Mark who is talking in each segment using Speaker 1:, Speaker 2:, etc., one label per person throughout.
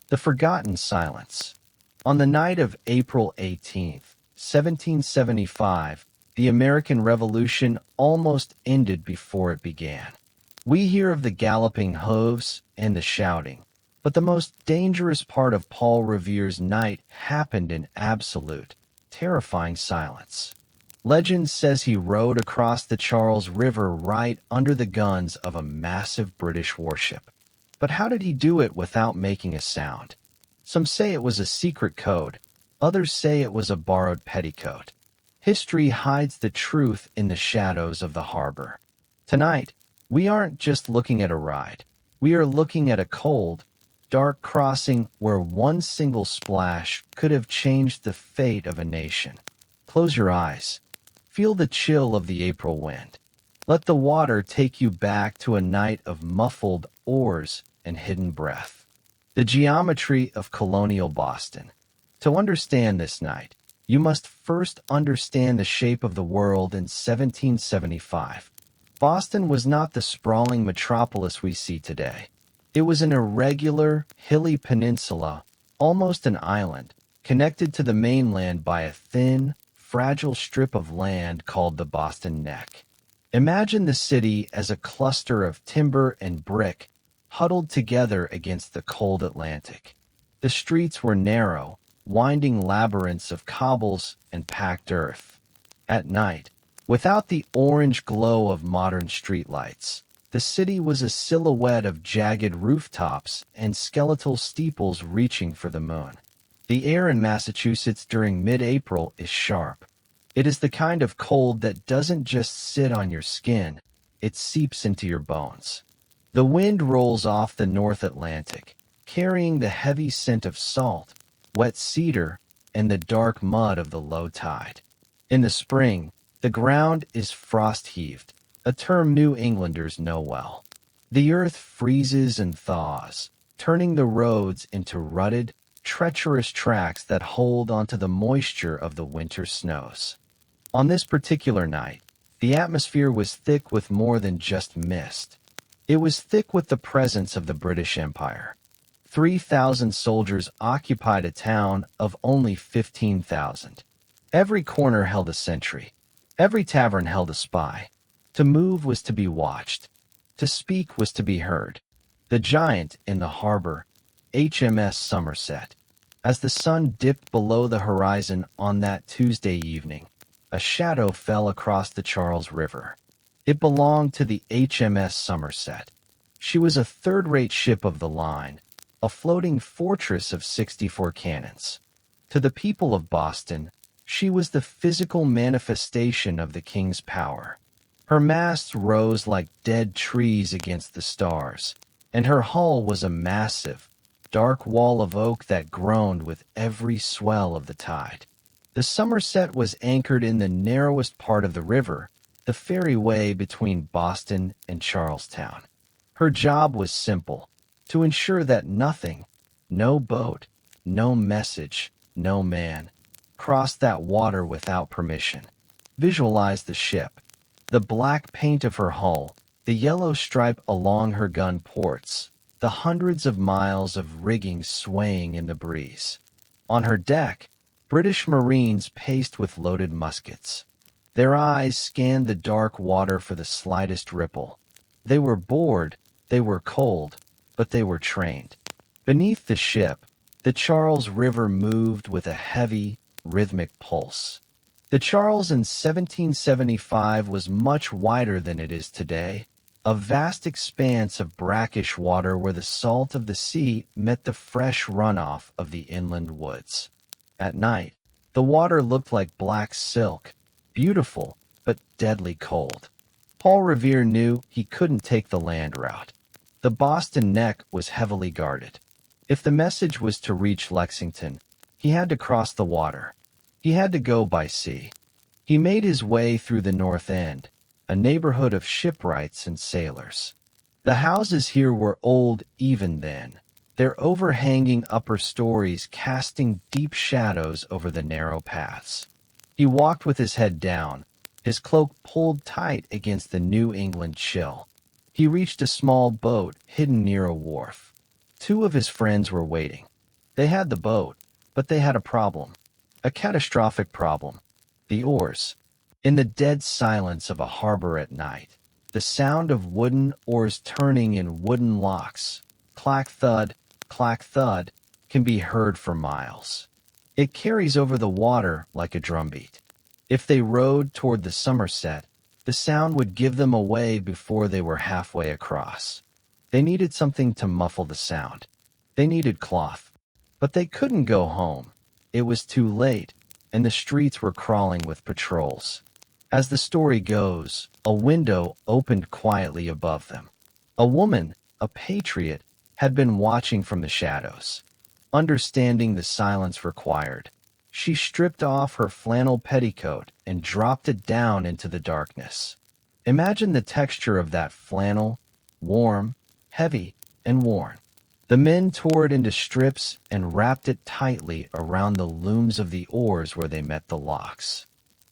Speaker 1: The Forgotten Silence. On the night of April 18th, 1775, the American Revolution almost ended before it began. We hear of the galloping hooves and the shouting, but the most dangerous part of Paul Revere's night happened in absolute, terrifying silence. Legend says he rowed across the Charles River right under the guns of a massive British warship. But how did he do it without making a sound? Some say it was a secret code. Others say it was a borrowed petticoat. History hides the truth in the shadows of the harbor. Tonight, we aren't just looking at a ride. We are looking at a cold, dark crossing where one single splash could have changed the fate of a nation. Close your eyes. Feel the chill of the April wind. Let the water take you back to a night of muffled oars and hidden breath. The geometry of colonial Boston. To understand this night, you must first understand the shape of the world in 1775. Boston was not the sprawling metropolis we see today. It was an irregular, hilly peninsula, almost an island, connected to the mainland by a thin, fragile strip of land called the Boston Neck. Imagine the city as a cluster of timber and brick huddled together against the cold Atlantic. The streets were narrow, winding labyrinths of cobbles and packed earth. At night, without the orange glow of modern streetlights, the city was a silhouette of jagged rooftops and skeletal steeples reaching for the moon. The air in Massachusetts during mid-April is sharp. It is the kind of cold that doesn't just sit on your skin, it seeps into your bones. The wind rolls off the North Atlantic, carrying the heavy scent of salt, wet cedar, and the dark mud of the low tide. In the spring, the ground is frost-heaved, a term New Englanders know well. The earth freezes and thaws, turning the roads into rutted, treacherous tracks that hold onto the moisture of the winter snows. On this particular night, the atmosphere was thick with more than just mist. It was thick with the presence of the British Empire. 3,000 soldiers occupied a town of only 15,000. Every corner held a sentry. Every tavern held a spy. To move was to be watched. To speak was to be heard. The giant in the harbor, HMS Somerset. As the sun dipped below the horizon on that Tuesday evening, a shadow fell across the Charles River. It belonged to the HMS Somerset. She was a third-rate ship of the line, a floating fortress of 64 cannons. To the people of Boston, she was the physical manifestation of the king's power. Her masts rose like dead trees against the stars, and her hull was a massive, dark wall of oak that groaned with every swell of the tide. The Somerset was anchored in the narrowest part of the river, the ferryway between Boston and Charlestown. Her job was simple, to ensure that nothing, no boat, no message, no man, crossed that water without permission. Visualize the ship. The black paint of her hull, the yellow stripe along her gun ports, the hundreds of miles of rigging swaying in the breeze. On her deck, British Marines paced with loaded muskets. Their eyes scanned the dark water for the slightest ripple. They were bored, they were cold, but they were trained. Beneath the ship, the Charles River moved with a heavy, rhythmic pulse. The Charles in 1775 was much wider than it is today, a vast expanse of brackish water where the salt of the sea met the fresh runoff of the inland woods. At night, the water looked like black silk, beautiful but deadly cold. Paul Revere knew he couldn't take the land route. The Boston Neck was heavily guarded. If the message was to reach Lexington, he had to cross the water. He had to go by sea. He made his way through the North End, a neighborhood of shipwrights and sailors. The houses here were old even then, their overhanging upper stories casting deep shadows over the narrow paths. He walked with his head down, his cloak pulled tight against the New England chill. He reached a small boat hidden near a wharf. Two of his friends were waiting. They had the boat, but they had a problem. A catastrophic problem. The oars. In the dead silence of a harbor at night, the sound of wooden oars turning in wooden locks, clack thud, can be heard for miles. It carries over the water like a drumbeat. If they rowed toward the Somerset, the sound would give them away before they were halfway across. They needed something to muffle the sound. They needed cloth. But they couldn't go home. It was too late, and the streets were crawling with patrols. As the story goes, a window opened quietly above them. A woman, a patriot, had been watching from the shadows. Understanding the silence required, she stripped off her flannel petticoat and dropped it down into the darkness. Imagine the texture of that flannel, warm, heavy, and worn. The men tore it into strips and wrapped it tightly around the looms of the oars where they met the locks.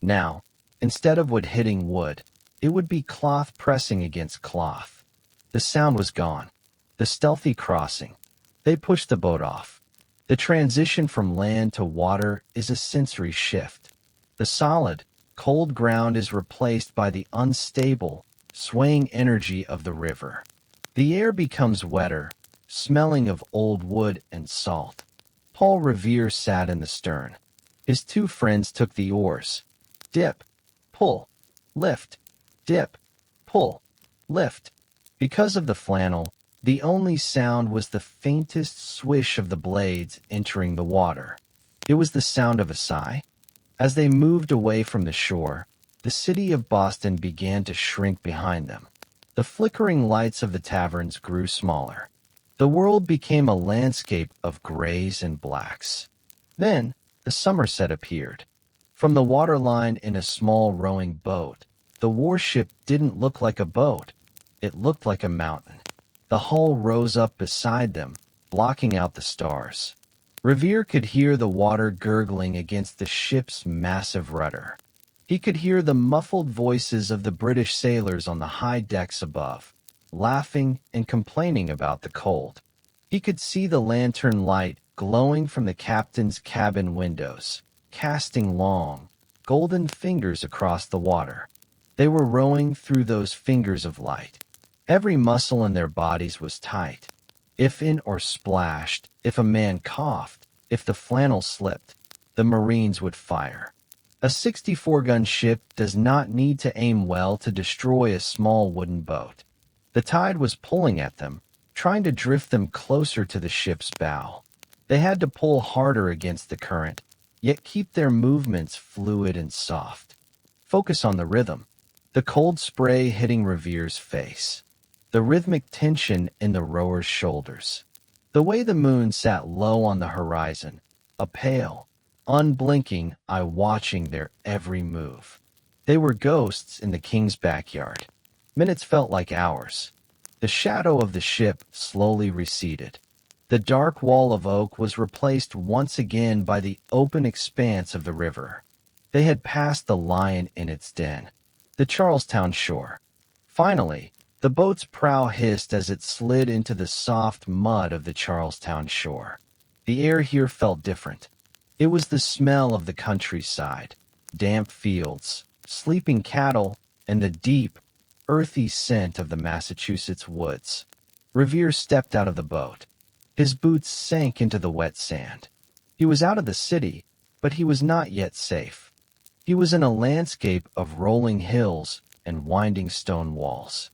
Speaker 1: Now, instead of wood hitting wood, it would be cloth pressing against cloth. The sound was gone. The stealthy crossing. They pushed the boat off. The transition from land to water is a sensory shift. The solid, cold ground is replaced by the unstable, swaying energy of the river. The air becomes wetter, smelling of old wood and salt. Paul Revere sat in the stern. His two friends took the oars. Dip, pull, lift, dip, pull, lift. Because of the flannel, the only sound was the faintest swish of the blades entering the water. It was the sound of a sigh. As they moved away from the shore, the city of Boston began to shrink behind them. The flickering lights of the taverns grew smaller. The world became a landscape of grays and blacks. Then, the Somerset appeared. From the waterline in a small rowing boat, the warship didn't look like a boat. It looked like a mountain. The hull rose up beside them, blocking out the stars. Revere could hear the water gurgling against the ship's massive rudder. He could hear the muffled voices of the British sailors on the high decks above, laughing and complaining about the cold. He could see the lantern light glowing from the captain's cabin windows, casting long, golden fingers across the water. They were rowing through those fingers of light. Every muscle in their bodies was tight. If in or splashed, if a man coughed, if the flannel slipped, the Marines would fire. A 64-gun ship does not need to aim well to destroy a small wooden boat. The tide was pulling at them, trying to drift them closer to the ship's bow. They had to pull harder against the current, yet keep their movements fluid and soft. Focus on the rhythm. The cold spray hitting Revere's face. The rhythmic tension in the rower's shoulders. The way the moon sat low on the horizon, a pale, unblinking eye watching their every move. They were ghosts in the king's backyard. Minutes felt like hours. The shadow of the ship slowly receded. The dark wall of oak was replaced once again by the open expanse of the river. They had passed the lion in its den, the Charlestown shore. Finally, the boat's prow hissed as it slid into the soft mud of the Charlestown shore. The air here felt different. It was the smell of the countryside, damp fields, sleeping cattle, and the deep, earthy scent of the Massachusetts woods. Revere stepped out of the boat. His boots sank into the wet sand. He was out of the city, but he was not yet safe. He was in a landscape of rolling hills and winding stone walls.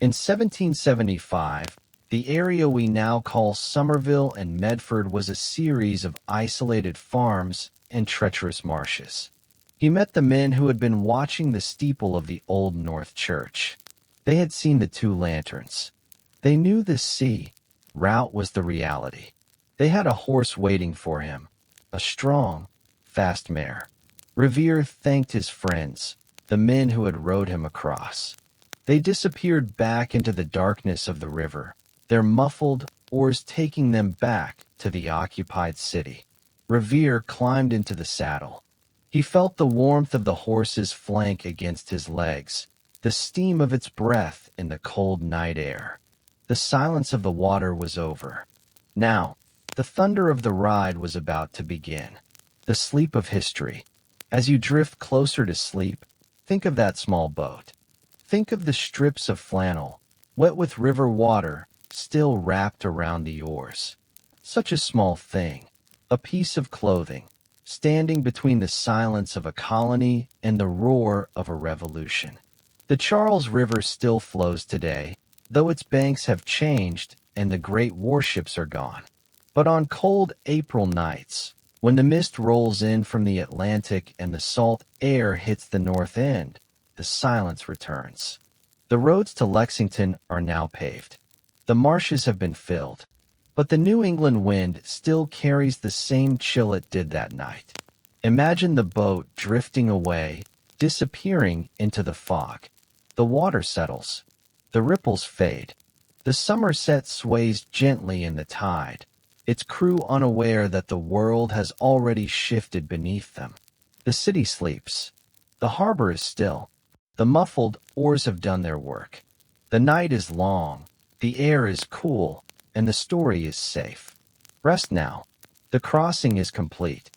Speaker 1: In 1775, the area we now call Somerville and Medford was a series of isolated farms and treacherous marshes. He met the men who had been watching the steeple of the Old North Church. They had seen the two lanterns. They knew the sea route was the reality. They had a horse waiting for him, a strong, fast mare. Revere thanked his friends, the men who had rowed him across. They disappeared back into the darkness of the river, their muffled oars taking them back to the occupied city. Revere climbed into the saddle. He felt the warmth of the horse's flank against his legs, the steam of its breath in the cold night air. The silence of the water was over. Now, The thunder of the ride was about to begin. The sleep of history. As you drift closer to sleep, think of that small boat. Think of the strips of flannel, wet with river water, still wrapped around the oars. Such a small thing, a piece of clothing, standing between the silence of a colony and the roar of a revolution. The Charles River still flows today, though its banks have changed and the great warships are gone. But on cold April nights, when the mist rolls in from the Atlantic and the salt air hits the north end, the silence returns. The roads to Lexington are now paved. The marshes have been filled. But the New England wind still carries the same chill it did that night. Imagine the boat drifting away, disappearing into the fog. The water settles. The ripples fade. The Somerset sways gently in the tide, its crew unaware that the world has already shifted beneath them. The city sleeps. The harbor is still. The muffled oars have done their work. The night is long. The air is cool. And the story is safe. Rest now. The crossing is complete.